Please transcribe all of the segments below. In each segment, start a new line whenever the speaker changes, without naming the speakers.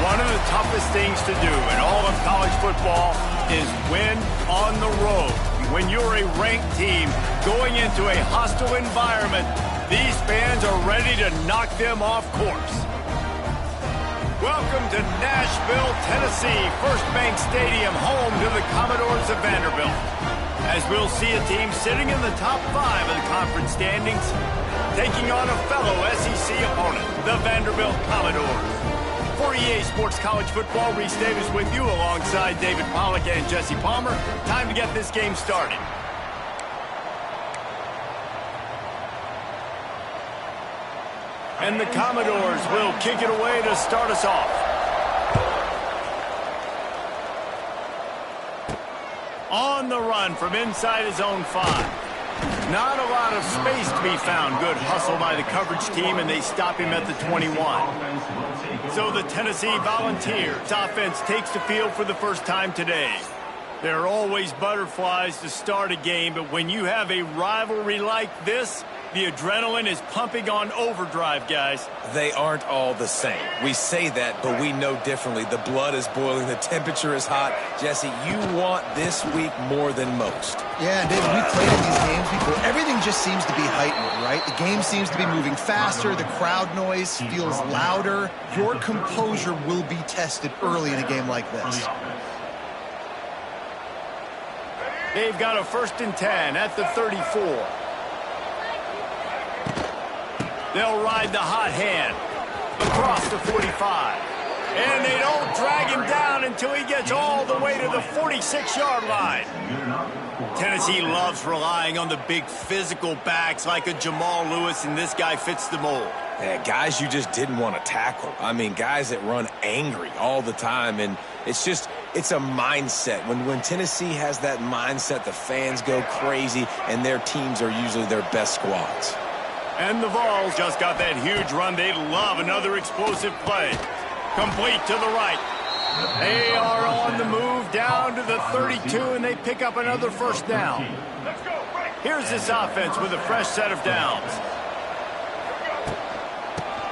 One of the toughest things to do in all of college football is win on the road. When you're a ranked team going into a hostile environment, these fans are ready to knock them off course. Welcome to Nashville, Tennessee, First Bank Stadium, home to the Commodores of Vanderbilt. As we'll see a team sitting in the top 5 of the conference standings, taking on a fellow SEC opponent, the Vanderbilt Commodores. For EA Sports College Football, Reese Davis with you alongside David Pollack and Jesse Palmer. Time to get this game started. And the Commodores will kick it away to start us off. On the run from inside his own 5. Not a lot of space to be found. Good hustle by the coverage team, and they stop him at the 21. So the Tennessee Volunteers offense takes the field for the first time today. There are always butterflies to start a game, but when you have a rivalry like this, the adrenaline is pumping on overdrive, guys.
They aren't all the same. We say that, but we know differently. The blood is boiling. The temperature is hot. Jesse, you want this week more than most.
Yeah, David, we played in these games before. Everything just seems to be heightened, right? The game seems to be moving faster. The crowd noise feels louder. Your composure will be tested early in a game like this.
They've got a 1st and 10 at the 34. They'll ride the hot hand across the 45. And they don't drag him down until he gets all the way to the 46-yard line. Tennessee loves relying on the big physical backs like a Jamal Lewis, and this guy fits the mold.
Yeah, guys you just didn't want to tackle. I mean, guys that run angry all the time, and it's a mindset. When Tennessee has that mindset, the fans go crazy, and their teams are usually their best squads.
And the Vols just got that huge run. They love another explosive play. Complete to the right. They are on the move down to the 32, and they pick up another 1st down. Here's this offense with a fresh set of downs.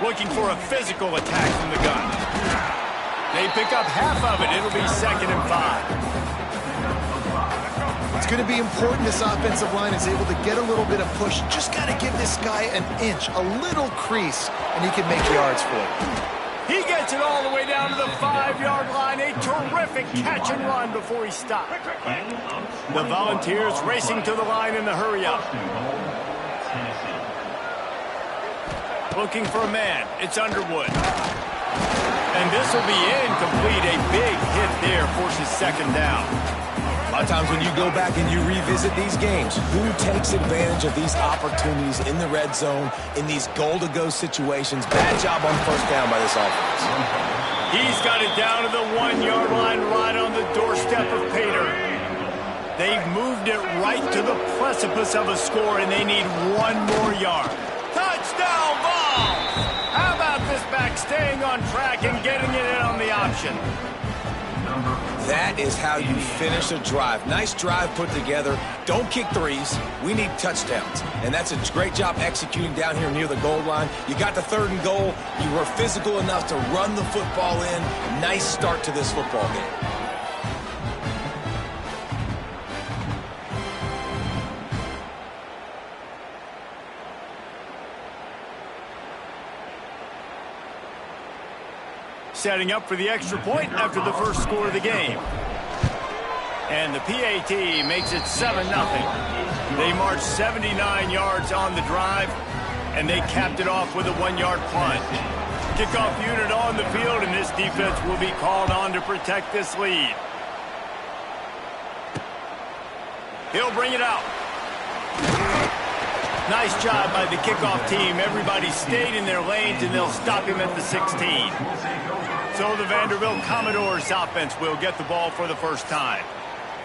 Looking for a physical attack from the gun. They pick up half of it. It'll be 2nd and 5.
It's going to be important this offensive line is able to get a little bit of push. Just got to give this guy an inch, a little crease, and he can make yards for it.
He gets it all the way down to the 5-yard line. A terrific catch and run before he stopped. The Volunteers racing to the line in the hurry-up. Looking for a man. It's Underwood. And this will be incomplete. A big hit there forces 2nd down.
A lot of times when you go back and you revisit these games, who takes advantage of these opportunities in the red zone, in these goal-to-go situations? Bad job on 1st down by this offense.
He's got it down to the 1-yard line, right on the doorstep of Pater. They've moved it right to the precipice of a score, and they need 1 more yard. Touchdown, Vols! How about this back staying on track and getting it in on the option?
That is how you finish a drive. Nice drive put together. Don't kick threes. We need touchdowns. And that's a great job executing down here near the goal line. You got the 3rd and goal. You were physical enough to run the football in. Nice start to this football game.
Setting up for the extra point after the first score of the game. And the PAT makes it 7-0. They marched 79 yards on the drive, and they capped it off with a 1-yard plunge. Kickoff unit on the field, and this defense will be called on to protect this lead. He'll bring it out. Nice job by the kickoff team. Everybody stayed in their lanes, and they'll stop him at the 16. So the Vanderbilt Commodores offense will get the ball for the first time.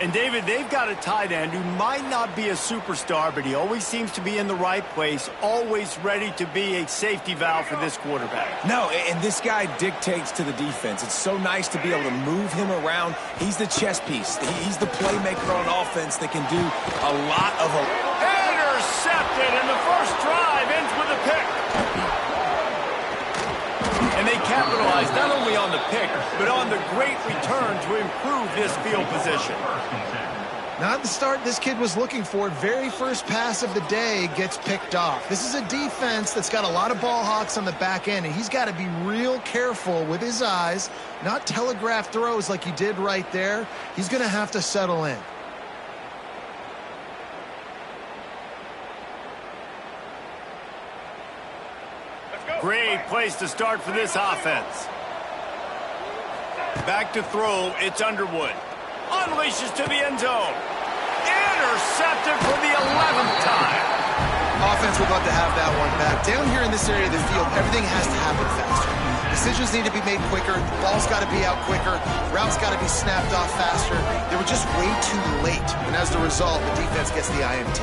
And, David, they've got a tight end who might not be a superstar, but he always seems to be in the right place, always ready to be a safety valve for this quarterback.
No, and this guy dictates to the defense. It's so nice to be able to move him around. He's the chess piece. He's the playmaker on offense that can do a lot of...
Intercepted, and the first drive ends with a pick. And they capitalized not only on the pick, but on the great return to improve this field position.
Not the start this kid was looking for. Very first pass of the day gets picked off. This is a defense that's got a lot of ball hawks on the back end, and he's got to be real careful with his eyes, not telegraph throws like he did right there. He's going to have to settle in.
Great place to start for this offense. Back to throw, it's Underwood. Unleashes to the end zone. Intercepted for the 11th time.
Offense would love to have that one back. Down here in this area of the field, everything has to happen faster. Decisions need to be made quicker. The ball's got to be out quicker. Routes got to be snapped off faster. They were just way too late. And as a result, the defense gets the INT.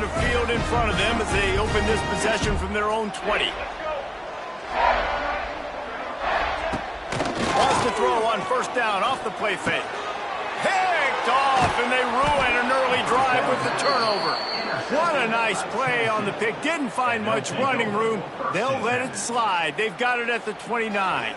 Field in front of them as they open this possession from their own 20. Wants to throw on first down off the play fake. Picked off, and they ruin an early drive with the turnover. What a nice play on the pick. Didn't find much running room. They'll let it slide. They've got it at the 29.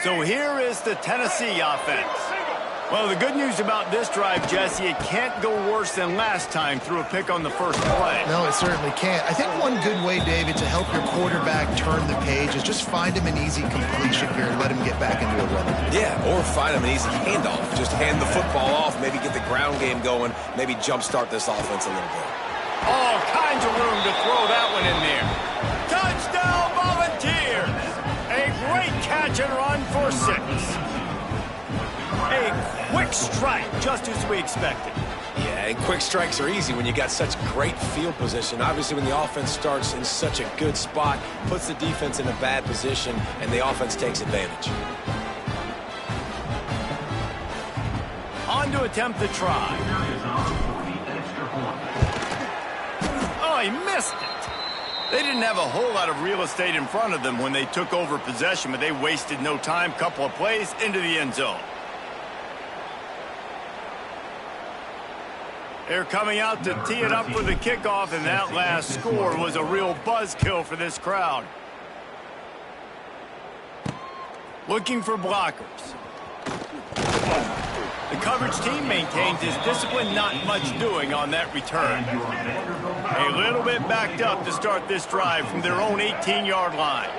So here is the Tennessee offense. Well, the good news about this drive, Jesse, it can't go worse than last time through a pick on the first play.
No, it certainly can't. I think one good way, David, to help your quarterback turn the page is just find him an easy completion here and let him get back into a rhythm.
Yeah, or find him an easy handoff. Just hand the football off, maybe get the ground game going, maybe jumpstart this offense a little bit.
All kinds of room to throw that one in there. Touchdown, Volunteers! A great catch and run for 6. A quick strike, just as we expected.
Yeah, and quick strikes are easy when you got such great field position. Obviously, when the offense starts in such a good spot, puts the defense in a bad position, and the offense takes advantage.
On to attempt the try. Oh, he missed it. They didn't have a whole lot of real estate in front of them when they took over possession, but they wasted no time. Couple of plays into the end zone. They're coming out to tee it up for the kickoff, and that last score was a real buzzkill for this crowd. Looking for blockers. The coverage team maintains his discipline, not much doing on that return. A little bit backed up to start this drive from their own 18-yard line.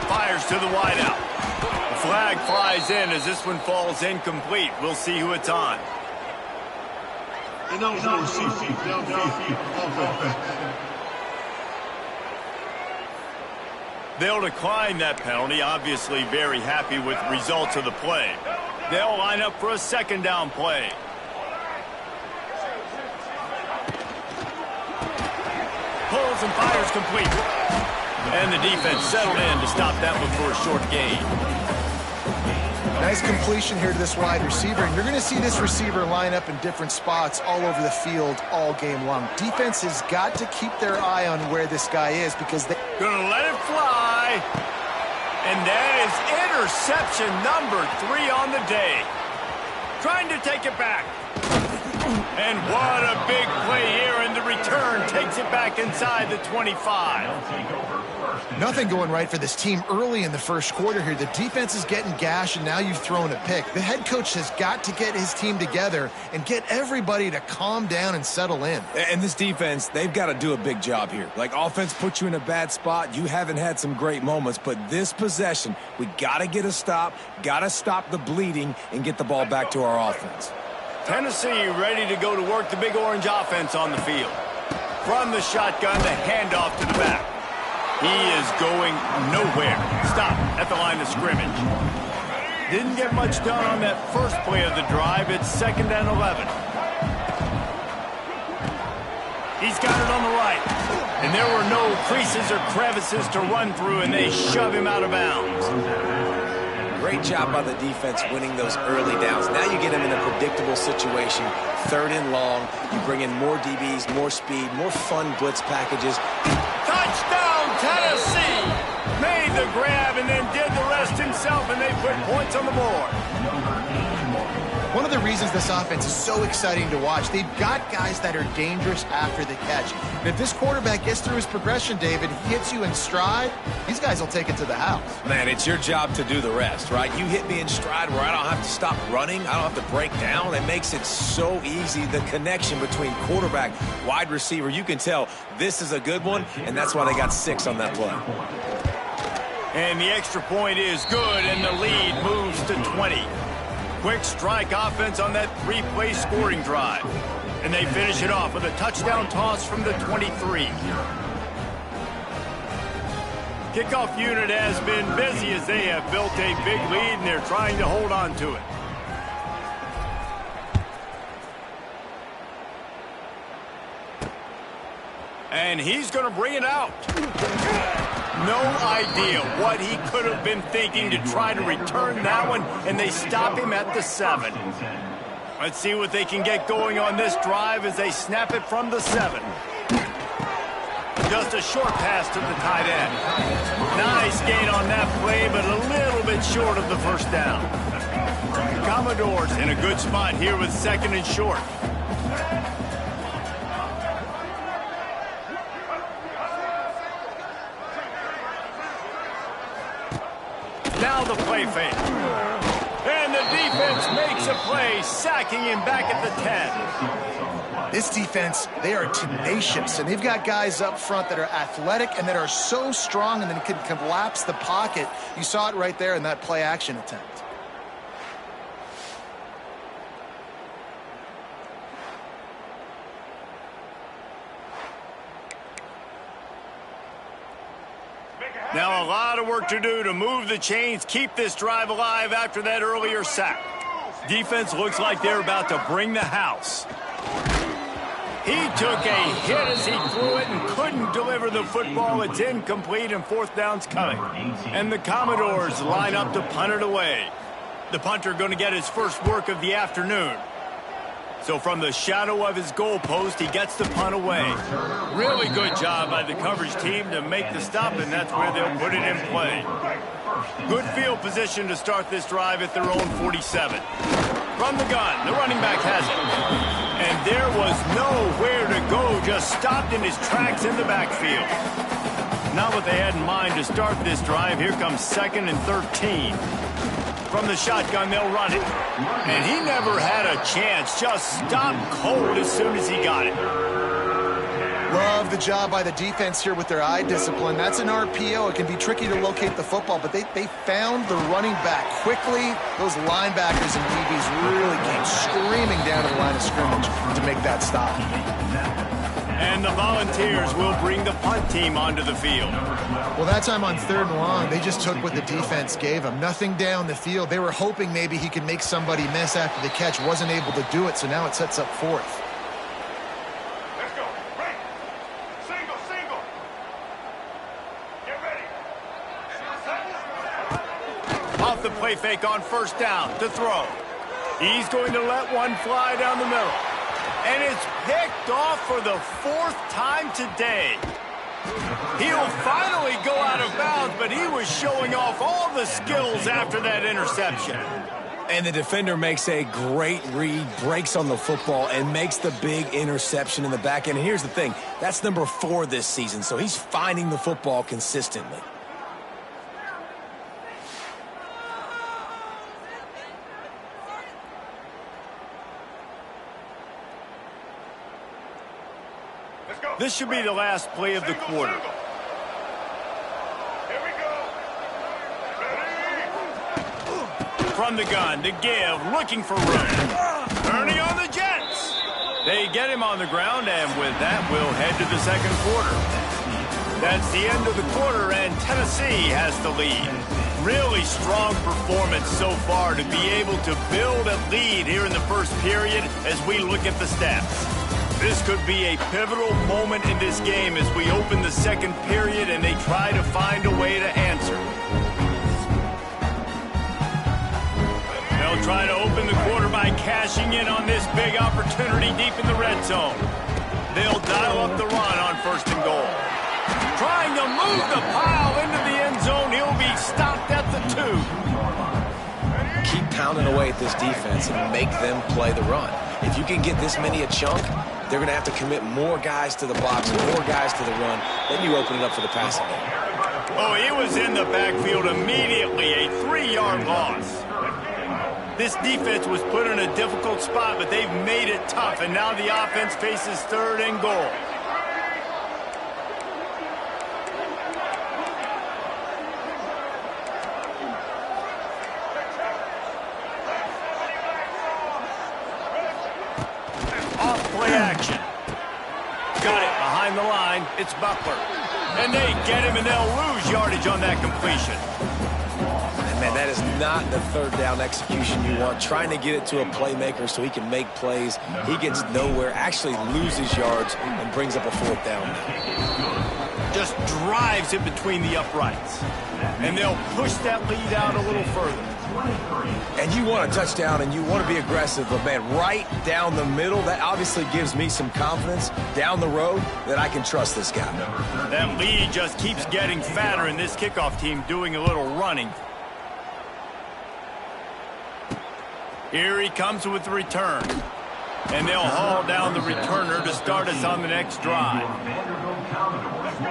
Fires to the wideout. The flag flies in as this one falls incomplete. We'll see who it's on. They'll decline that penalty, obviously very happy with the results of the play. They'll line up for a second down play. Pulls and fires complete. And the defense settled in to stop that one for a short gain.
Nice completion here to this wide receiver, and you're going to see this receiver line up in different spots all over the field all game long. Defense has got to keep their eye on where this guy is because they're
going to let it fly. And that is interception number 3 on the day. Trying to take it back. And what a big play here, and the return takes it back inside the 25.
Nothing going right for this team early in the first quarter here. The defense is getting gashed, and now you've thrown a pick. The head coach has got to get his team together and get everybody to calm down and settle in.
And this defense, they've got to do a big job here. Like, offense puts you in a bad spot. You haven't had some great moments, but this possession, we got to get a stop, got to stop the bleeding, and get the ball back to our offense.
Tennessee ready to go to work the big orange offense on the field. From the shotgun, the handoff to the back. He is going nowhere. Stop at the line of scrimmage. Didn't get much done on that first play of the drive. It's 2nd and 11. He's got it on the right. And there were no creases or crevices to run through, and they shove him out of bounds.
Great job by the defense winning those early downs. Now you get him in a predictable situation. 3rd and long. You bring in more DBs, more speed, more fun blitz packages.
Touchdown, Tennessee! Made the grab and then did the rest himself, and they put points on the board.
One of the reasons this offense is so exciting to watch, they've got guys that are dangerous after the catch. And if this quarterback gets through his progression, David, he hits you in stride, these guys will take it to the house.
Man, it's your job to do the rest, right? You hit me in stride where I don't have to stop running. I don't have to break down. It makes it so easy, the connection between quarterback, wide receiver. You can tell this is a good one, and that's why they got 6 on that play.
And the extra point is good, and the lead moves to 20. Quick strike offense on that 3-play scoring drive. And they finish it off with a touchdown toss from the 23. Kickoff unit has been busy as they have built a big lead, and they're trying to hold on to it. And he's going to bring it out. No idea what he could have been thinking to try to return that one, and they stop him at the 7. Let's see what they can get going on this drive as they snap it from the 7. Just a short pass to the tight end. Nice gain on that play, but a little bit short of the first down. Commodores in a good spot here with 2nd and short. Now the play fake. And the defense makes a play, sacking him back at the 10.
This defense, they are tenacious, and they've got guys up front that are athletic and that are so strong and then can collapse the pocket. You saw it right there in that play action attempt.
Now a lot of work to do to move the chains, keep this drive alive after that earlier sack. Defense looks like they're about to bring the house. He took a hit as he threw it and couldn't deliver the football. It's incomplete and 4th down's coming. And the Commodores line up to punt it away. The punter going to get his first work of the afternoon. So from the shadow of his goalpost, he gets the punt away. Really good job by the coverage team to make the stop, and that's where they'll put it in play. Good field position to start this drive at their own 47. From the gun, the running back has it. And there was nowhere to go, just stopped in his tracks in the backfield. Not what they had in mind to start this drive. Here comes 2nd and 13. From the shotgun, they'll run it. And he never had a chance. Just stopped cold as soon as he got it.
Love the job by the defense here with their eye discipline. That's an RPO. It can be tricky to locate the football, but they found the running back quickly. Those linebackers and DBs really came screaming down to the line of scrimmage to make that stop.
And the Volunteers will bring the punt team onto the field.
Well, that time on 3rd and long, they just took what the defense gave them. Nothing down the field. They were hoping maybe he could make somebody miss after the catch. Wasn't able to do it, so now it sets up 4th.
Let's go. Right. Single, single. Get ready.
Off the play fake on 1st down to throw. He's going to let one fly down the middle. And it's picked off for the 4th time today. He'll finally go out of bounds, but he was showing off all the skills after that interception.
And the defender makes a great read, breaks on the football, and makes the big interception in the back end. And here's the thing, that's number 4 this season, so he's finding the football consistently.
This should be the last play of the quarter.
Here we go. Ready?
From the gun to give, looking for room. Ernie on the Jets. They get him on the ground, and with that, we'll head to the 2nd quarter. That's the end of the quarter, and Tennessee has the lead. Really strong performance so far to be able to build a lead here in the 1st period as we look at the stats. This could be a pivotal moment in this game as we open the second period and they try to find a way to answer. They'll try to open the quarter by cashing in on this big opportunity deep in the red zone. They'll dial up the run on 1st and goal. Trying to move the pile into the end zone. He'll be stopped at the 2.
Keep pounding away at this defense and make them play the run. If you can get this many a chunk, they're going to have to commit more guys to the box and more guys to the run. Then you open it up for the passing game.
Oh, he was in the backfield immediately. A 3-yard loss. This defense was put in a difficult spot, but they've made it tough, and now the offense faces 3rd and goal. Off-play action. Got it behind the line. It's Butler. And they get him, and they'll lose yardage on that completion.
Man, that is not the 3rd down execution you want. Trying to get it to a playmaker so he can make plays. He gets nowhere, actually loses yards, and brings up a 4th down.
Just drives it between the uprights. And they'll push that lead out a little further.
And you want a touchdown and you want to be aggressive, but man, right down the middle, that obviously gives me some confidence down the road that I can trust this guy.
That lead just keeps getting fatter, and this kickoff team doing a little running. Here he comes with the return. And they'll haul down the returner to start us on the next drive.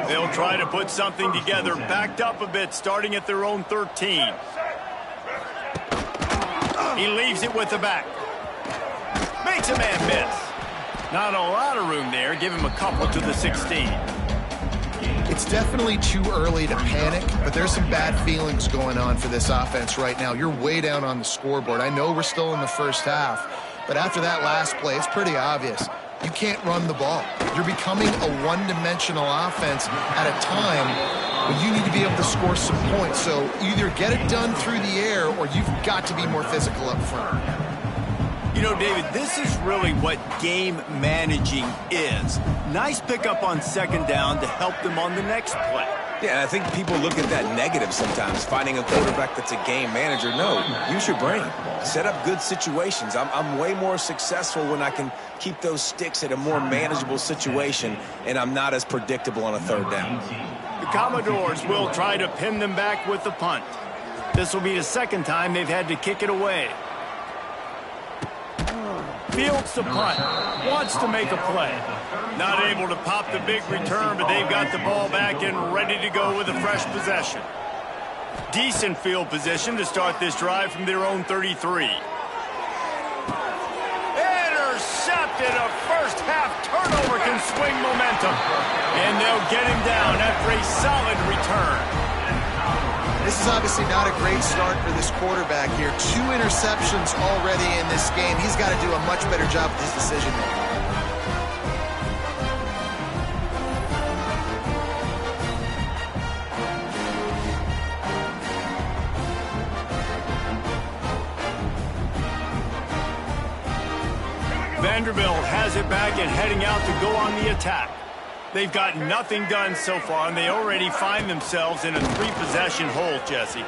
They'll try to put something together, backed up a bit, starting at their own 13. He leaves it with the back. Makes a man miss. Not a lot of room there. Give him a couple to the 16.
It's definitely too early to panic, but there's some bad feelings going on for this offense right now. You're way down on the scoreboard. I know we're still in the first half, but after that last play, it's pretty obvious. You can't run the ball. You're becoming a one-dimensional offense at a time when you need to be able to score some points. So either get it done through the air or you've got to be more physical up front.
You know, David, this is really what game managing is. Nice pickup on 2nd down to help them on the next play.
Yeah, I think people look at that negative sometimes, finding a quarterback that's a game manager. No, use your brain. Set up good situations. I'm way more successful when I can keep those sticks at a more manageable situation, and I'm not as predictable on a 3rd down.
The Commodores will try to pin them back with the punt. This will be the 2nd time they've had to kick it away. Fields the punt. Wants to make a play. Not able to pop the big return, but they've got the ball back and ready to go with a fresh possession. Decent field position to start this drive from their own 33. Intercepted. A first-half turnover can swing momentum. And they'll get him down after a solid return.
This is obviously not a great start for this quarterback here. 2 interceptions already in this game. He's got to do a much better job with his decision-making.
Vanderbilt has it back and heading out to go on the attack. They've got nothing done so far, and they already find themselves in a 3-possession hole, Jesse.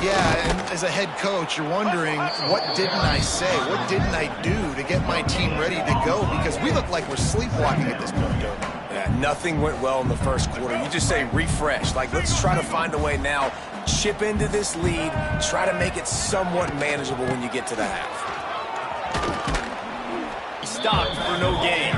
Yeah, and as a head coach, you're wondering, what didn't I say? What didn't I do to get my team ready to go? Because we look like we're sleepwalking at this point, don't we?
Yeah, nothing went well in the first quarter. You just say refresh. Like, let's try to find a way now. Chip into this lead. Try to make it somewhat manageable when you get to the half.
Stopped for no gain.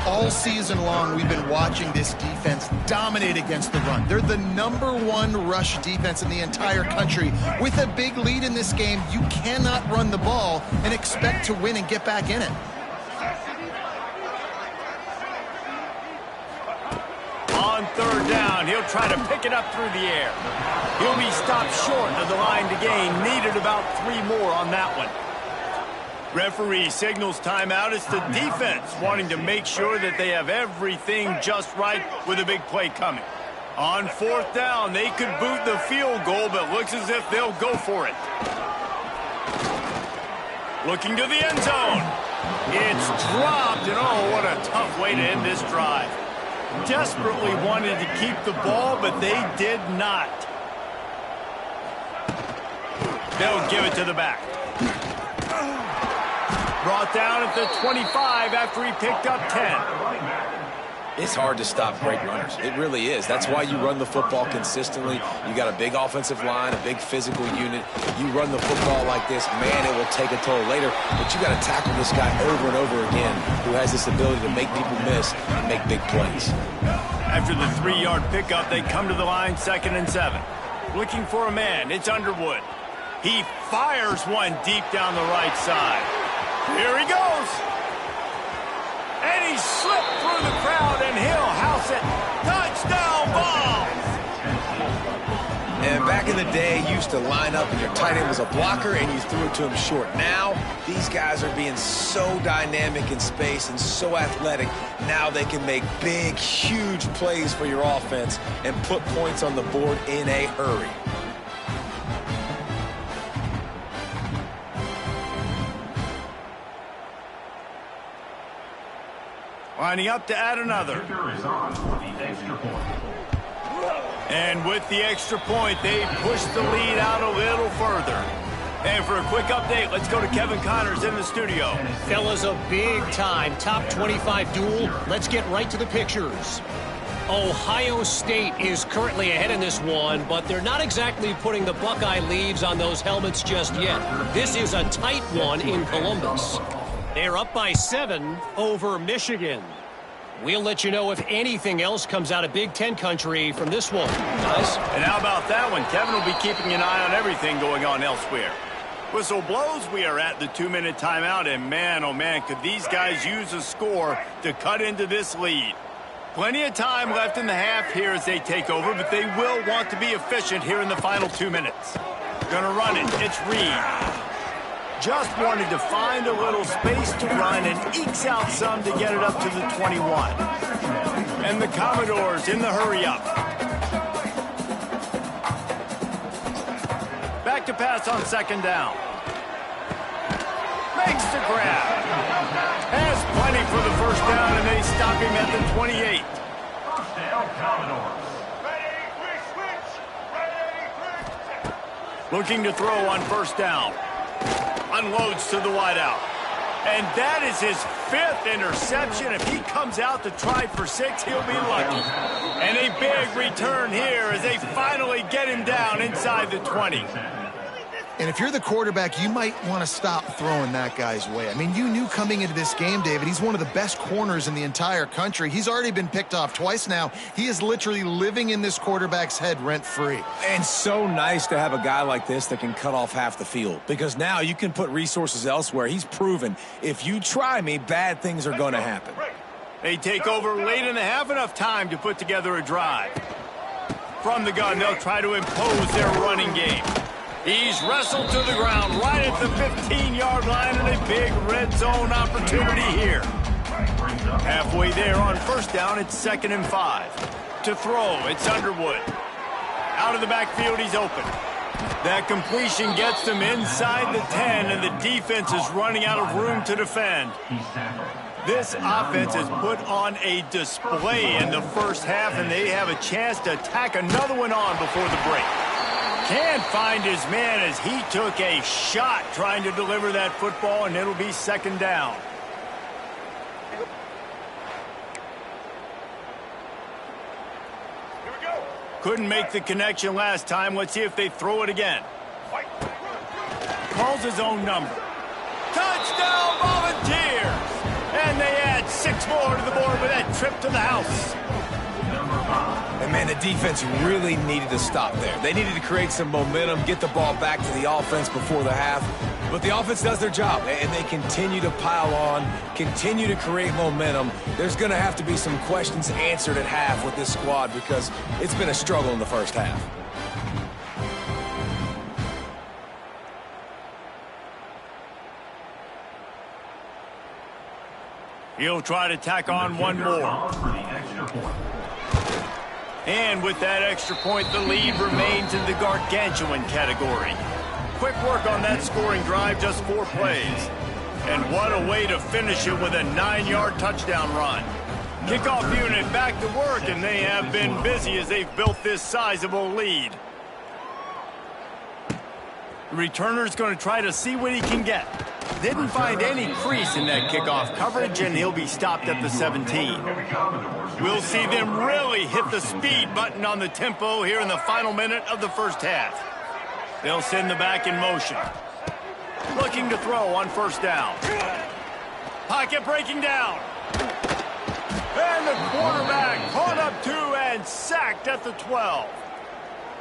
All season long, we've been watching this defense dominate against the run. They're the #1 rush defense in the entire country. With a big lead in this game, you cannot run the ball and expect to win and get back in it.
On 3rd down, he'll try to pick it up through the air. He'll be stopped short of the line to gain. Needed about 3 more on that one. Referee signals timeout. It's the defense wanting to make sure that they have everything just right with a big play coming. On 4th down, they could boot the field goal, but looks as if they'll go for it. Looking to the end zone. It's dropped, and oh, what a tough way to end this drive. Desperately wanted to keep the ball, but they did not. They'll give it to the back. Brought down at the 25 after he picked up 10.
It's hard to stop great runners. It really is. That's why you run the football consistently. You got a big offensive line, a big physical unit. You run the football like this, man, it will take a toll later. But you got to tackle this guy over and over again who has this ability to make people miss and make big plays.
After the 3-yard pickup, they come to the line 2nd and 7. Looking for a man. It's Underwood. He fires one deep down the right side. Here he goes. And he slipped through the crowd, and he'll house it. Touchdown ball!
And back in the day, you used to line up and your tight end was a blocker and you threw it to him short. Now, these guys are being so dynamic in space and so athletic. Now they can make big, huge plays for your offense and put points on the board in a hurry.
Lining up to add another. And with the extra point, they push the lead out a little further. And for a quick update, let's go to Kevin Connors in the studio.
Fellas, a big-time top 25 duel. Let's get right to the pictures. Ohio State is currently ahead in this one, but they're not exactly putting the Buckeye leaves on those helmets just yet. This is a tight one in Columbus. They're up by 7 over Michigan. We'll let you know if anything else comes out of Big Ten country from this one, guys.
And how about that one? Kevin will be keeping an eye on everything going on elsewhere. Whistle blows, we are at the 2-minute timeout, and man, oh man, could these guys use a score to cut into this lead. Plenty of time left in the half here as they take over, but they will want to be efficient here in the final 2 minutes. Gonna run it. It's Reed. Just wanted to find a little space to run and ekes out some to get it up to the 21. And the Commodores in the hurry-up. Back to pass on 2nd down. Makes the grab. Has plenty for the 1st down, and they stop him at the 28.
1st down, Commodores. Ready,
Looking to throw on 1st down. Unloads to the wideout. And that is his 5th interception. If he comes out to try for 6, he'll be lucky. And a big return here as they finally get him down inside the 20.
And if you're the quarterback, you might want to stop throwing that guy's way. I mean, you knew coming into this game, David, he's one of the best corners in the entire country. He's already been picked off twice now. He is literally living in this quarterback's head rent-free.
And so nice to have a guy like this that can cut off half the field, because now you can put resources elsewhere. He's proven if you try me, bad things are going to happen.
They take over late in the half, enough time to put together a drive. From the gun, they'll try to impose their running game. He's wrestled to the ground right at the 15-yard line, and a big red zone opportunity here. Halfway there on 1st down, it's 2nd and 5. To throw, it's Underwood. Out of the backfield, he's open. That completion gets them inside the 10, and the defense is running out of room to defend. This offense has put on a display in the 1st half, and they have a chance to tack another one on before the break. Can't find his man as he took a shot trying to deliver that football, and it'll be 2nd down.
Here we go.
Couldn't make the connection last time. Let's see if they throw it again. Calls his own number. Touchdown Volunteers! And they add 6 more to the board with that trip to the house.
And, man, the defense really needed to stop there. They needed to create some momentum, get the ball back to the offense before the half. But the offense does their job, and they continue to pile on, continue to create momentum. There's going to have to be some questions answered at half with this squad because it's been a struggle in the 1st half.
He'll try to tack on one more. And with that extra point, the lead remains in the gargantuan category. Quick work on that scoring drive, just 4 plays. And what a way to finish it with a 9-yard touchdown run. Kickoff unit back to work, and they have been busy as they've built this sizable lead. The returner's going to try to see what he can get. Didn't find any crease in that kickoff coverage, and he'll be stopped at the 17. We'll see them really hit the speed button on the tempo here in the final minute of the first half. They'll send the back in motion. Looking to throw on first down. Pocket breaking down. And the quarterback caught up to and sacked at the 12.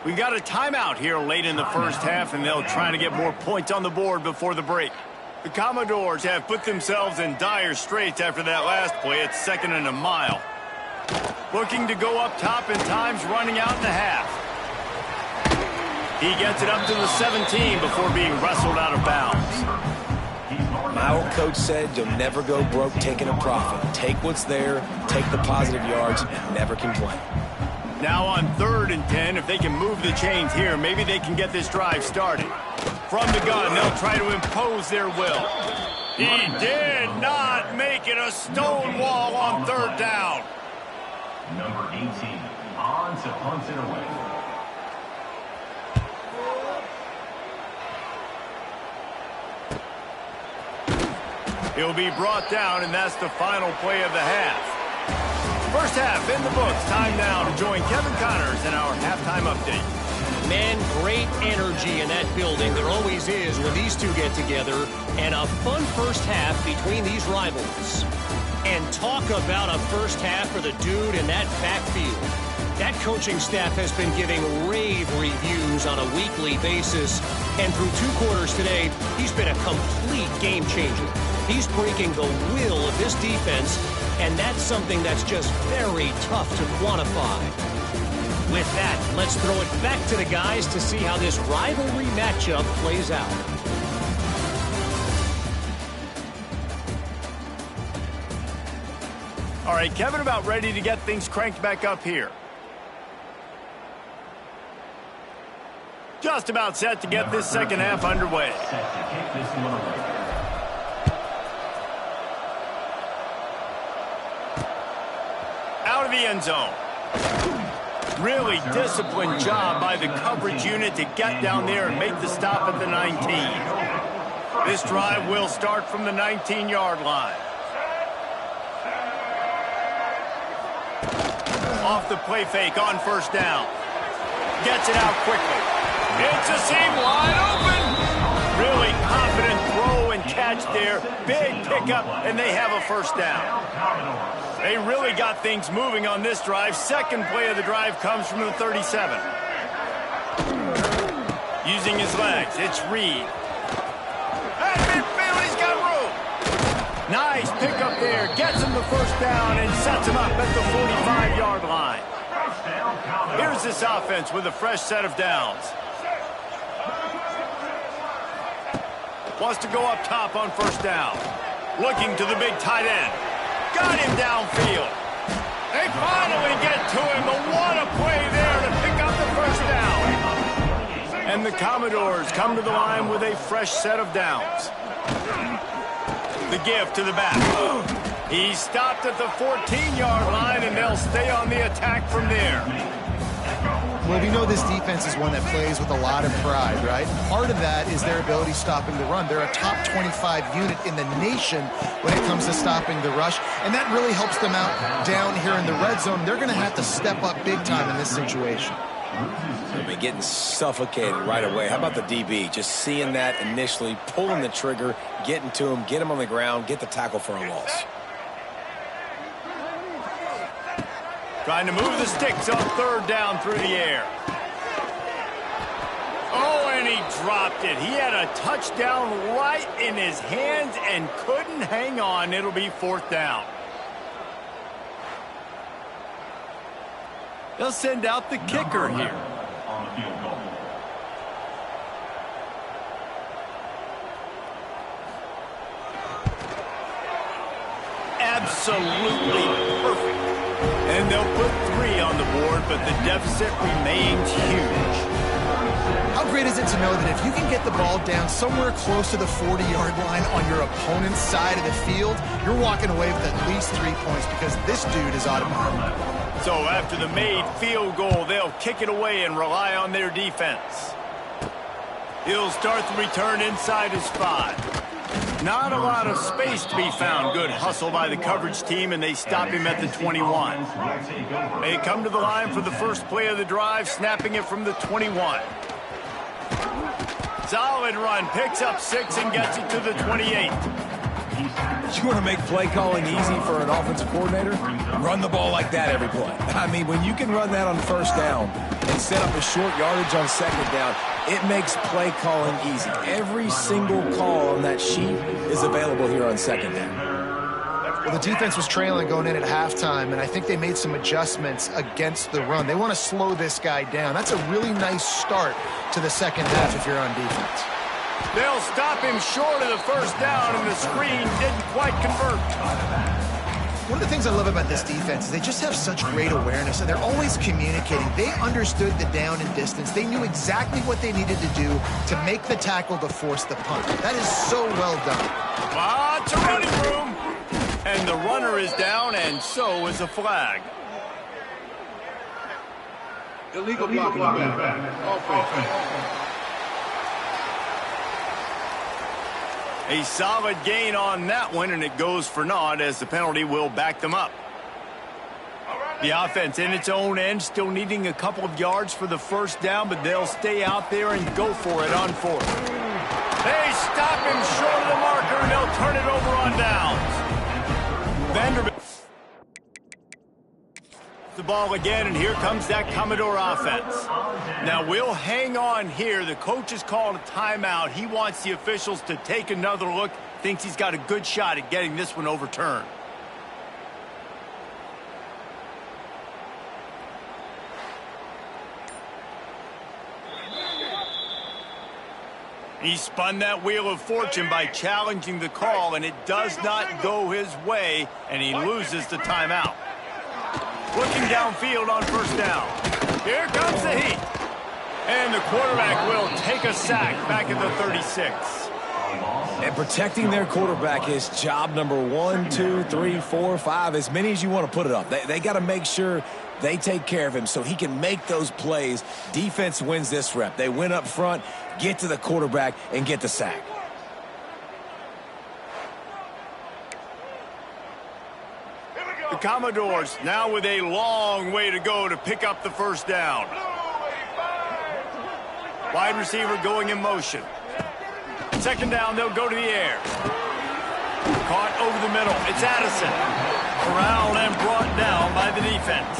We got a timeout here late in the first half, and they'll try to get more points on the board before the break. The Commodores have put themselves in dire straits after that last play. It's 2nd and a mile. Looking to go up top, and time's running out in the half. He gets it up to the 17 before being wrestled out of bounds.
My old coach said you'll never go broke taking a profit. Take what's there, take the positive yards, and never complain.
Now on 3rd and 10, if they can move the chains here, maybe they can get this drive started. From the gun, they'll try to impose their will. He did not make it a stone wall on 3rd down.
Number 18, on to punt it away.
He'll be brought down, and that's the final play of the half. First half in the books. Time now to join Kevin Connors in our halftime update.
Man, great energy in that building. There always is when these two get together. And a fun first half between these rivals. And talk about a first half for the dude in that backfield. That coaching staff has been giving rave reviews on a weekly basis. And through 2 quarters today, he's been a complete game changer. He's breaking the will of this defense, and that's something that's just very tough to quantify. With that, let's throw it back to the guys to see how this rivalry matchup plays out.
All right, Kevin, about ready to get things cranked back up here. Just about set to get this second half underway. Out of the end zone. Really disciplined job by the coverage unit to get down there and make the stop at the 19. This drive will start from the 19-yard line. Off the play fake on first down. Gets it out quickly. It's a seam wide open. Really confident throw and catch there. Big pickup, and they have a first down. They really got things moving on this drive. Second play of the drive comes from the 37. Using his legs, it's Reed. At midfield, he's got room. Nice pickup there. Gets him the first down and sets him up at the 45-yard line. Here's this offense with a fresh set of downs. Wants to go up top on first down. Looking to the big tight end. Got him downfield. They finally get to him, but what a play there to pick up the first down. And the Commodores come to the line with a fresh set of downs. The give to the back. He stopped at the 14-yard line, and they'll stay on the attack from there.
Well, we know this defense is one that plays with a lot of pride, right? Part of that is their ability stopping the run. They're a top 25 unit in the nation when it comes to stopping the rush, and that really helps them out down here in the red zone. They're going to have to step up big time in this situation.
They'll be getting suffocated right away. How about the DB? Just seeing that initially, pulling the trigger, getting to him, get him on the ground, get the tackle for a loss.
Trying to move the sticks on third down through the air. Oh, and he dropped it. He had a touchdown right in his hands and couldn't hang on. It'll be fourth down. They'll send out the kicker here.
On the field goal.
Absolutely perfect. And they'll put 3 on the board, but the deficit remains huge.
How great is it to know that if you can get the ball down somewhere close to the 40-yard line on your opponent's side of the field, you're walking away with at least 3 points because this dude is automatic.
So after the made field goal, they'll kick it away and rely on their defense. He'll start the return inside his 5. Not a lot of space to be found. Good hustle by the coverage team, and they stop him at the 21. They come to the line for the first play of the drive, snapping it from the 21. Solid run, picks up 6 and gets it to the 28.
You want to make play calling easy for an offensive coordinator? Run the ball like that every play. I mean, when you can run that on first down and set up a short yardage on second down, it makes play calling easy. Every single call on that sheet is available here on second down.
Well, the defense was trailing going in at halftime, and I think they made some adjustments against the run. They want to slow this guy down. That's a really nice start to the second half if you're on defense.
They'll stop him short of the first down, and the screen didn't quite convert.
One of the things I love about this defense is they just have such great awareness, and they're always communicating. They understood the down and distance. They knew exactly what they needed to do to make the tackle to force the punt. That is so well done.
Lots of running room. And the runner is down, and so is a flag.
Illegal blocking back. Offense.
A solid gain on that one, and it goes for naught as the penalty will back them up. The offense in its own end, still needing a couple of yards for the first down, but they'll stay out there and go for it on 4th. They stop him short of the marker, and they'll turn it over on downs. Vanderbilt the ball again, and here comes that Commodore offense. Now we'll hang on here. The coach has called a timeout. He wants the officials to take another look. Thinks he's got a good shot at getting this one overturned. He spun that wheel of fortune by challenging the call, and it does not go his way, and he loses the timeout. Looking downfield on first down. Here comes the heat. And the quarterback will take a sack back at the 36.
And protecting their quarterback is job number 1, 2, 3, 4, 5, as many as you want to put it up. They got to make sure they take care of him so he can make those plays. Defense wins this rep. They win up front, get to the quarterback, and get the sack.
The Commodores now with a long way to go to pick up the first down. Wide receiver going in motion. Second down, they'll go to the air. Caught over the middle. It's Addison. Corralled and brought down by the defense.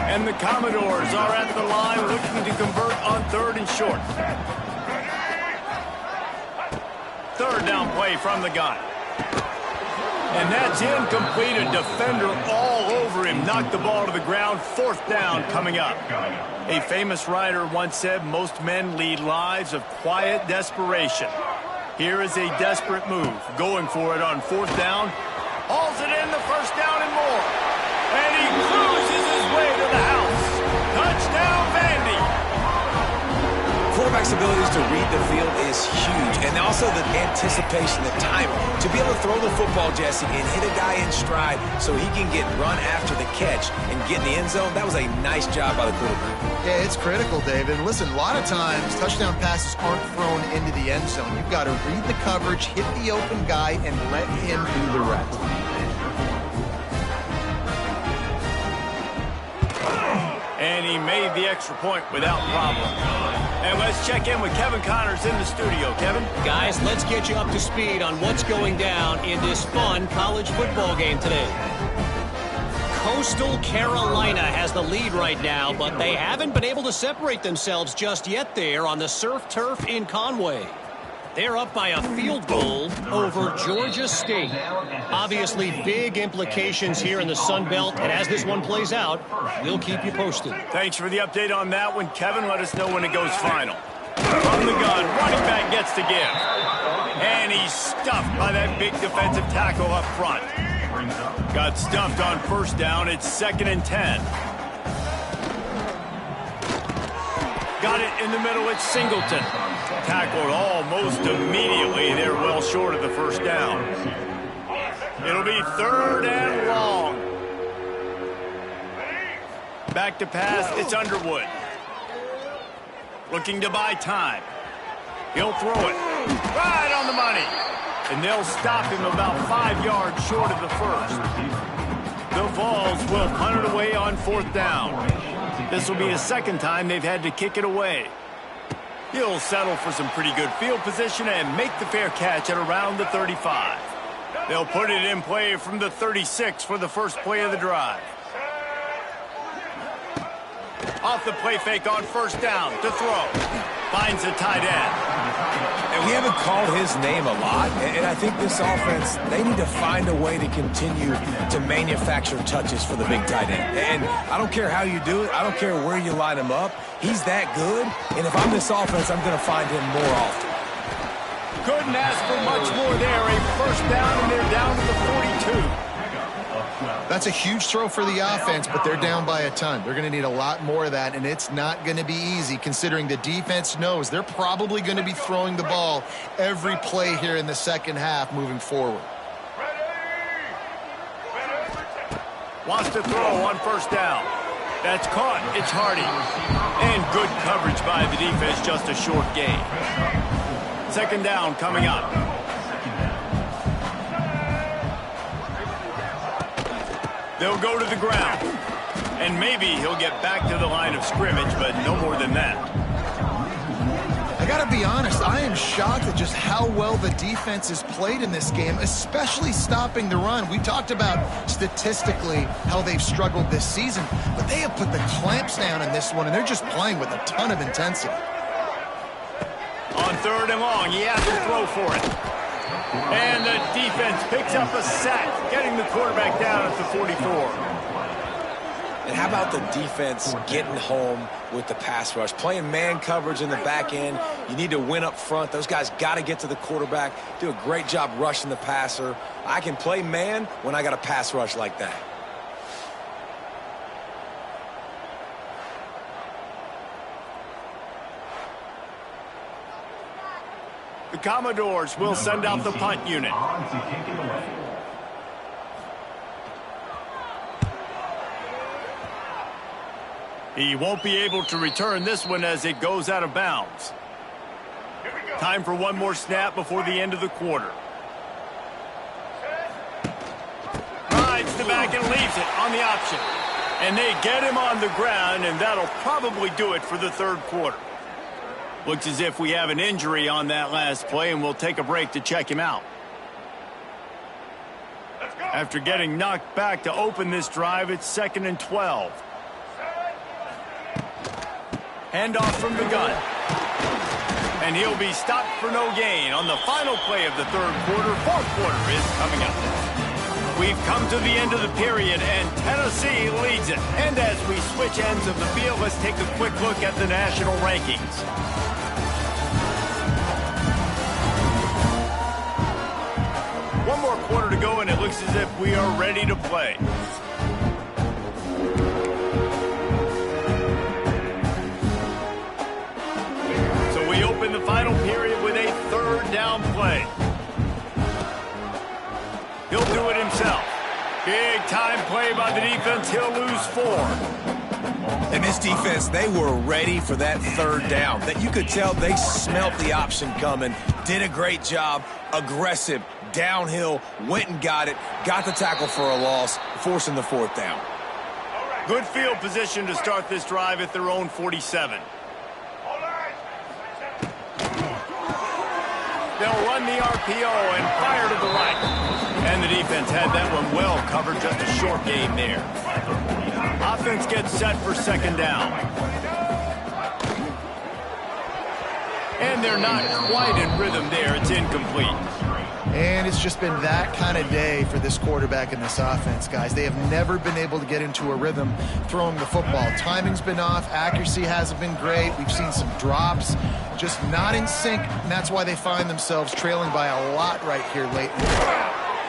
And the Commodores are at the line looking to convert on 3rd and short. 3rd down play from the gun. And that's incomplete. A defender all over him. Knocked the ball to the ground. 4th down coming up. A famous writer once said, most men lead lives of quiet desperation. Here is a desperate move. Going for it on 4th down. Hauls it in, the first down and more. And he cruises his way to the house. Touchdown, Vandy.
Quarterback's abilities to read the field is huge. And also the anticipation, the timing. To be able to throw the football, Jesse, and hit a guy in stride so he can get run after the catch and get in the end zone, that was a nice job by the quarterback.
Yeah, it's critical, David. Listen, a lot of times touchdown passes aren't thrown into the end zone. You've got to read the coverage, hit the open guy, and let him do the rest.
And he made the extra point without problem. And let's check in with Kevin Connors in the studio. Kevin?
Guys, let's get you up to speed on what's going down in this fun college football game today. Coastal Carolina has the lead right now, but they haven't been able to separate themselves just yet there on the surf turf in Conway. They're up by a field goal over Georgia State. Obviously, big implications here in the Sun Belt, and as this one plays out, we'll keep you posted.
Thanks for the update on that one, Kevin. Let us know when it goes final. From the gun, running back gets to give. And he's stuffed by that big defensive tackle up front. Got stuffed on first down. It's 2nd and 10. Got it in the middle, it's Singleton. Tackled almost immediately. They're well short of the first down. It'll be 3rd and long. Back to pass, it's Underwood. Looking to buy time. He'll throw it right on the money. And they'll stop him about 5 yards short of the first. The Vols will punt it away on 4th down. This will be the second time they've had to kick it away. He'll settle for some pretty good field position and make the fair catch at around the 35. They'll put it in play from the 36 for the first play of the drive. Off the play fake on 1st down to throw. Finds the tight end.
And we haven't called his name a lot, and I think this offense, they need to find a way to continue to manufacture touches for the big tight end. And I don't care how you do it. I don't care where you line him up. He's that good, and if I'm this offense, I'm going to find him more often.
Couldn't ask for much more there. A 1st down, and they're down to the 42.
That's a huge throw for the offense, but they're down by a ton. They're going to need a lot more of that, and it's not going to be easy considering the defense knows they're probably going to be throwing the ball every play here in the second half moving forward.
Wants to throw on 1st down. That's caught. It's Hardy. And good coverage by the defense, just a short gain. 2nd down coming up. They'll go to the ground. And maybe he'll get back to the line of scrimmage, but no more than that.
I got to be honest, I am shocked at just how well the defense has played in this game, especially stopping the run. We talked about statistically how they've struggled this season, but they have put the clamps down in this one, and they're just playing with a ton of intensity.
On 3rd and long, he has to throw for it. And the defense picks up a sack, getting the quarterback down at the 44.
And how about the defense getting home with the pass rush? Playing man coverage in the back end. You need to win up front. Those guys got to get to the quarterback, do a great job rushing the passer. I can play man when I got a pass rush like that.
The Commodores will send out the punt unit. He won't be able to return this one as it goes out of bounds. Time for one more snap before the end of the quarter. Rides the back and leaves it on the option. And they get him on the ground, and that'll probably do it for the 3rd quarter. Looks as if we have an injury on that last play, and we'll take a break to check him out. After getting knocked back to open this drive, it's 2nd and 12. Handoff from the gun. And he'll be stopped for no gain on the final play of the 3rd quarter. 4th quarter is coming up. We've come to the end of the period, and Tennessee leads it. And as we switch ends of the field, let's take a quick look at the national rankings. One more quarter to go, and it looks as if we are ready to play. So we open the final period with a 3rd down play. He'll do it himself. Big time play by the defense. He'll lose 4.
And this defense, they were ready for that 3rd down. That you could tell they smelt the option coming. Did a great job. Aggressive. Downhill. Went and got it. Got the tackle for a loss. Forcing the 4th down.
Good field position to start this drive at their own 47. They'll run the RPO and fire to the right. And the defense had that one well covered, just a short gain there. Offense gets set for 2nd down. And they're not quite in rhythm there. It's incomplete.
And it's just been that kind of day for this quarterback and this offense, guys. They have never been able to get into a rhythm throwing the football. Timing's been off. Accuracy hasn't been great. We've seen some drops, just not in sync, and that's why they find themselves trailing by a lot right here lately.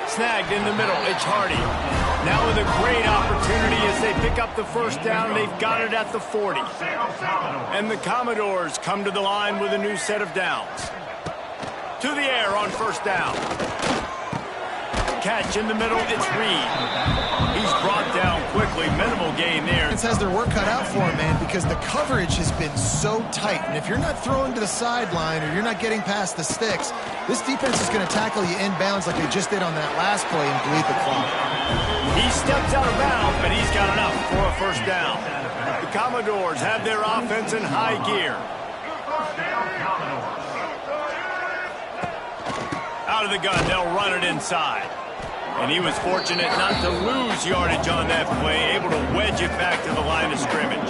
Snagged in the middle. It's Hardy. Now with a great opportunity as they pick up the first down. They've got it at the 40. And the Commodores come to the line with a new set of downs. To the air on first down. Catch in the middle, it's Reed. He's brought down quickly, minimal gain there.
It has their work cut out for him, man, because the coverage has been so tight. And if you're not throwing to the sideline or you're not getting past the sticks, this defense is going to tackle you inbounds like they just did on that last play and bleed the clock.
He steps out of bounds, but he's got enough for a first down. The Commodores have their offense in high gear. Out of the gun, they'll run it inside. And he was fortunate not to lose yardage on that play, able to wedge it back to the line of scrimmage.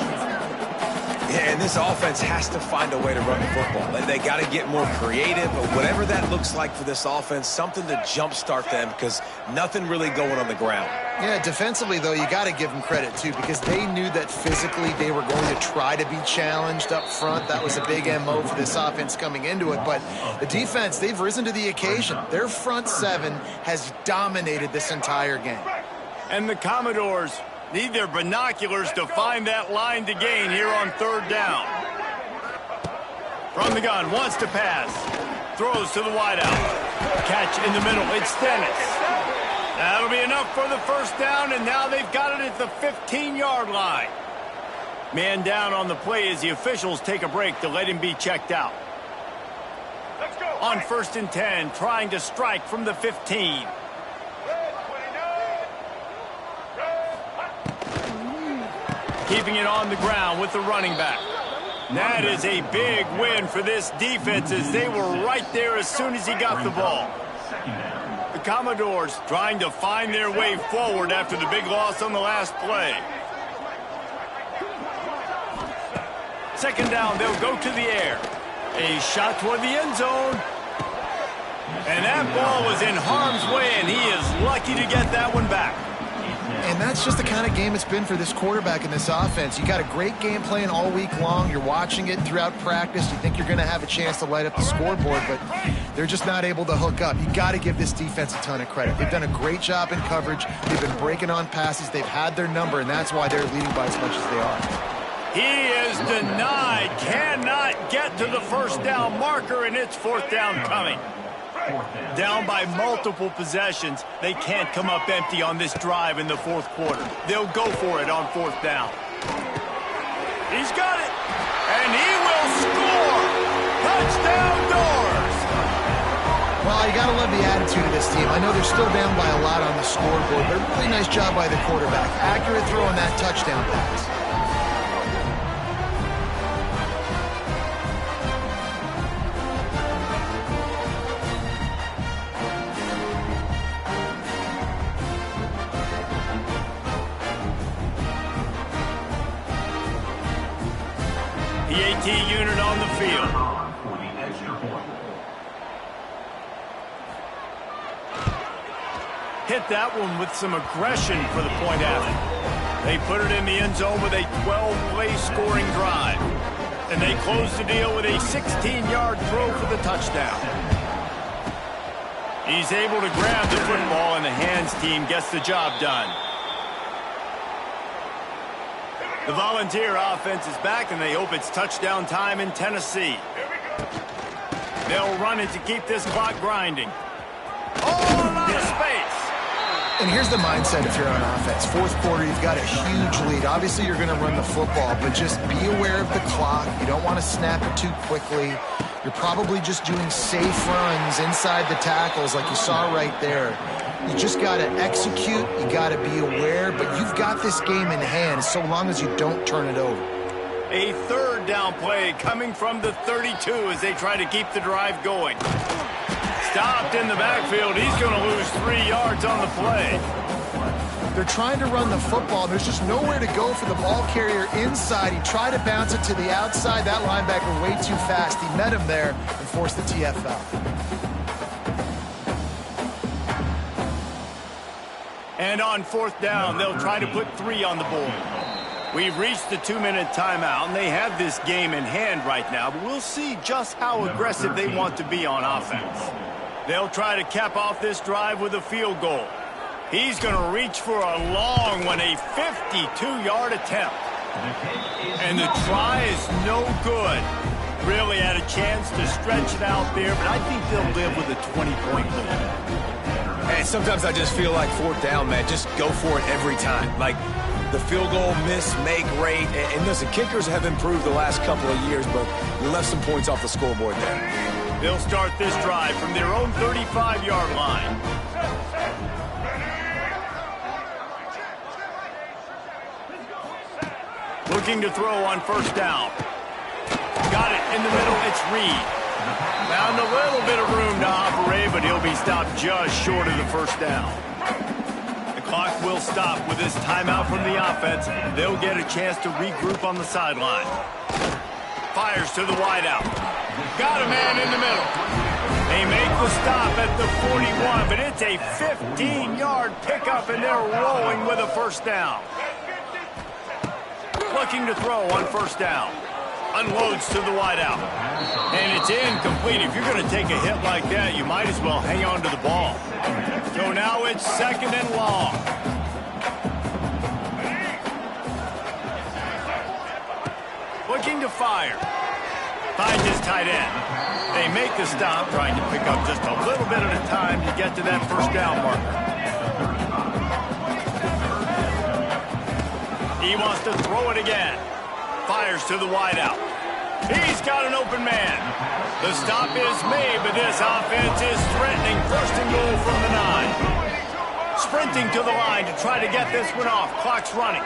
Yeah, and this offense has to find a way to run the football. They got to get more creative, but whatever that looks like for this offense, something to jumpstart them because nothing really going on the ground.
Yeah, defensively, though, you got to give them credit, too, because they knew that physically they were going to try to be challenged up front. That was a big MO for this offense coming into it. But the defense, they've risen to the occasion. Their front seven has dominated this entire game.
And the Commodores need their binoculars to find that line to gain here on third down. From the gun, wants to pass. Throws to the wideout. Catch in the middle, it's Dennis. That'll be enough for the first down, and now they've got it at the 15-yard line. Man down on the play as the officials take a break to let him be checked out. Let's go. On 1st and 10, trying to strike from the 15. Keeping it on the ground with the running back. That is a big win for this defense as they were right there as soon as he got the ball. The Commodores trying to find their way forward after the big loss on the last play. Second down, they'll go to the air. A shot toward the end zone. And that ball was in harm's way, and he is lucky to get that one back.
And that's just the kind of game it's been for this quarterback in this offense. You got a great game plan all week long. You're watching it throughout practice. You think you're going to have a chance to light up the scoreboard, but they're just not able to hook up. You got to give this defense a ton of credit. They've done a great job in coverage. They've been breaking on passes. They've had their number, and that's why they're leading by as much as they are.
He is denied. Cannot get to the first down marker, and it's fourth down coming. Down by multiple possessions. They can't come up empty on this drive in the fourth quarter. They'll go for it on fourth down. He's got it. And he will score. Touchdown Doors.
Well, you got to love the attitude of this team. I know they're still down by a lot on the scoreboard, but a really nice job by the quarterback. Accurate throw on that touchdown pass.
The AT unit on the field. Hit that one with some aggression for the point after. They put it in the end zone with a 12-play scoring drive. And they close the deal with a 16-yard throw for the touchdown. He's able to grab the football, and the hands team gets the job done. The Volunteer offense is back, and they hope it's touchdown time in Tennessee. They'll run it to keep this clock grinding. Oh, a lot of space.
And here's the mindset if you're on offense. Fourth quarter, you've got a huge lead. Obviously, you're going to run the football, but just be aware of the clock. You don't want to snap it too quickly. You're probably just doing safe runs inside the tackles like you saw right there. You just got to execute. You got to be aware, but you've got this game in hand so long as you don't turn it over.
A third down play coming from the 32 as they try to keep the drive going. Stopped in the backfield. He's going to lose 3 yards on the play.
They're trying to run the football. There's just nowhere to go for the ball carrier inside. He tried to bounce it to the outside. That linebacker way too fast. He met him there and forced the TFL.
And on fourth down, they'll try to put 3 on the board. We've reached the 2-minute timeout, and they have this game in hand right now, but we'll see just how aggressive they want to be on offense. They'll try to cap off this drive with a field goal. He's going to reach for a long one, a 52-yard attempt. And the try is no good. Really had a chance to stretch it out there, but I think they'll live with a 20-point lead.
And sometimes I just feel like fourth down, man. Just go for it every time. Like the field goal miss-make rate. And listen, kickers have improved the last couple of years, but we left some points off the scoreboard there.
They'll start this drive from their own 35-yard line. Looking to throw on first down. Got it in the middle. It's Reed. Found a little bit of room to operate, but he'll be stopped just short of the first down. The clock will stop with this timeout from the offense. They'll get a chance to regroup on the sideline. Fires to the wideout. Got a man in the middle. They make the stop at the 41, but it's a 15-yard pickup, and they're rolling with a first down. Looking to throw on first down. Unloads to the wideout. And it's incomplete. If you're going to take a hit like that, you might as well hang on to the ball. So now it's second and long. Looking to fire. Finds his tight end. They make the stop, trying to pick up just a little bit at a time to get to that first down marker. He wants to throw it again. Fires to the wideout. He's got an open man. The stop is made, but this offense is threatening first and goal from the 9. Sprinting to the line to try to get this one off. Clock's running.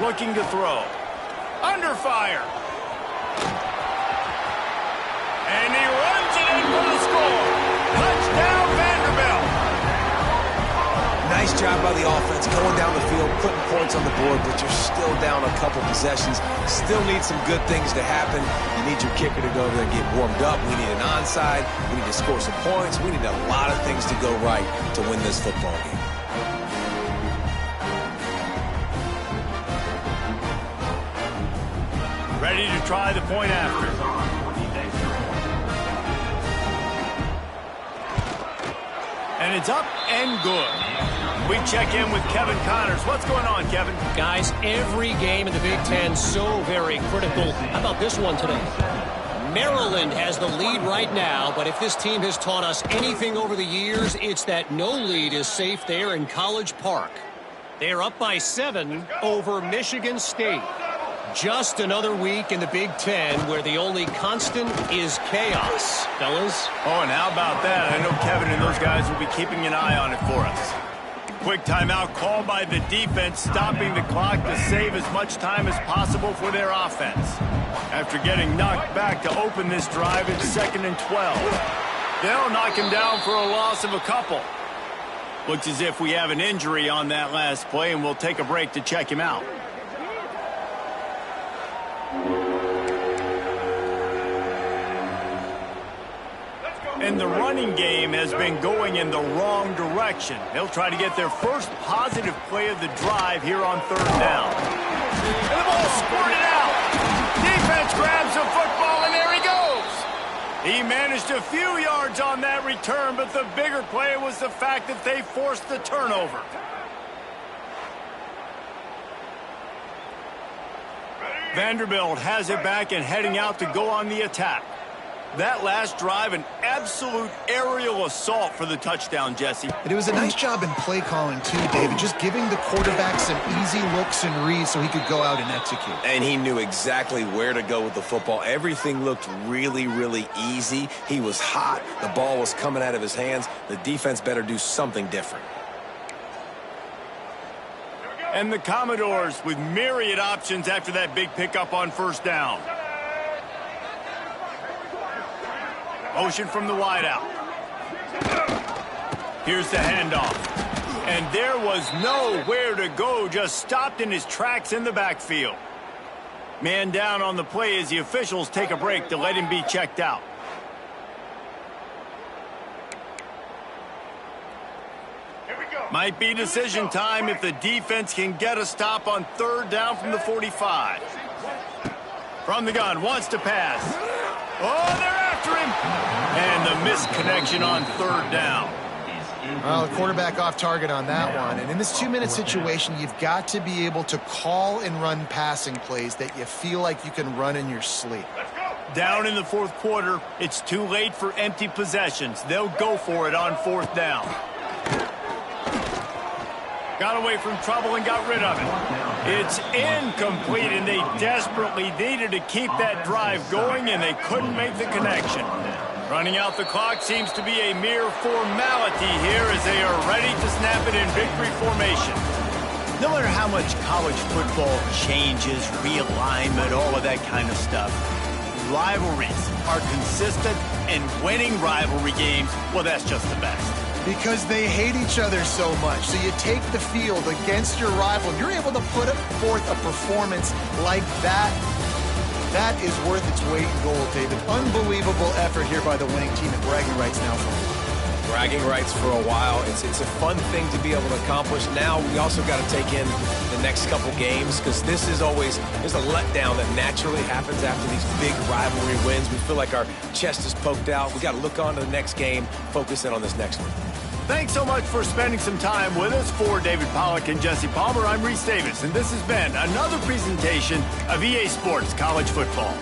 Looking to throw. Under fire. And he runs it in for the score. Touchdown, Vanderbilt.
Nice job by the offense going down the field, putting points on the board, but you're still down a couple possessions. Still need some good things to happen. You need your kicker to go over there and get warmed up. We need an onside. We need to score some points. We need a lot of things to go right to win this football game.
Ready to try the point after. And it's up and good. We check in with Kevin Connors. What's going on, Kevin?
Guys, every game in the Big Ten so very critical. How about this one today? Maryland has the lead right now, but if this team has taught us anything over the years, it's that no lead is safe there in College Park. They're up by 7 over Michigan State. Just another week in the Big Ten where the only constant is chaos, fellas.
Oh, and how about that? I know Kevin and those guys will be keeping an eye on it for us. Quick timeout called by the defense, stopping the clock to save as much time as possible for their offense. After getting knocked back to open this drive, it's 2nd and 12. They'll knock him down for a loss of a couple. Looks as if we have an injury on that last play, and we'll take a break to check him out. And the running game has been going in the wrong direction. They'll try to get their first positive play of the drive here on 3rd down. And the ball squirted out. Defense grabs the football, and there he goes. He managed a few yards on that return, but the bigger play was the fact that they forced the turnover. Vanderbilt has it back and heading out to go on the attack. That last drive, an absolute aerial assault for the touchdown, Jesse.
And it was a nice job in play calling, too, David, just giving the quarterback some easy looks and reads so he could go out and execute.
And he knew exactly where to go with the football. Everything looked really, really easy. He was hot. The ball was coming out of his hands. The defense better do something different.
And the Commodores with myriad options after that big pickup on 1st down. Motion from the wideout. Here's the handoff. And there was nowhere to go, just stopped in his tracks in the backfield. Man down on the play as the officials take a break to let him be checked out. Might be decision time if the defense can get a stop on 3rd down from the 45. From the gun, wants to pass. Oh, they're after him. And the misconnection on third down.
Well, the quarterback off target on that one. And in this 2-minute situation, you've got to be able to call and run passing plays that you feel like you can run in your sleep.
Down in the fourth quarter, it's too late for empty possessions. They'll go for it on fourth down. Got away from trouble and got rid of it. It's incomplete, and they desperately needed to keep that drive going, and they couldn't make the connection. Running out the clock seems to be a mere formality here as they are ready to snap it in victory formation. No matter how much college football changes, realignment, all of that kind of stuff, rivalries are consistent, and winning rivalry games, well, that's just the best.
Because they hate each other so much. So you take the field against your rival, and you're able to put forth a performance like that. That is worth its weight in gold, David. Unbelievable effort here by the winning team, and bragging rights now for them.
Bragging rights for a while. It's a fun thing to be able to accomplish. Now we also got to take in the next couple games, because this is always, there's a letdown that naturally happens after these big rivalry wins. We feel like our chest is poked out. We got to look on to the next game, focus in on this next one.
Thanks so much for spending some time with us. For David Pollack and Jesse Palmer, I'm Reese Davis, and this has been another presentation of EA Sports College Football.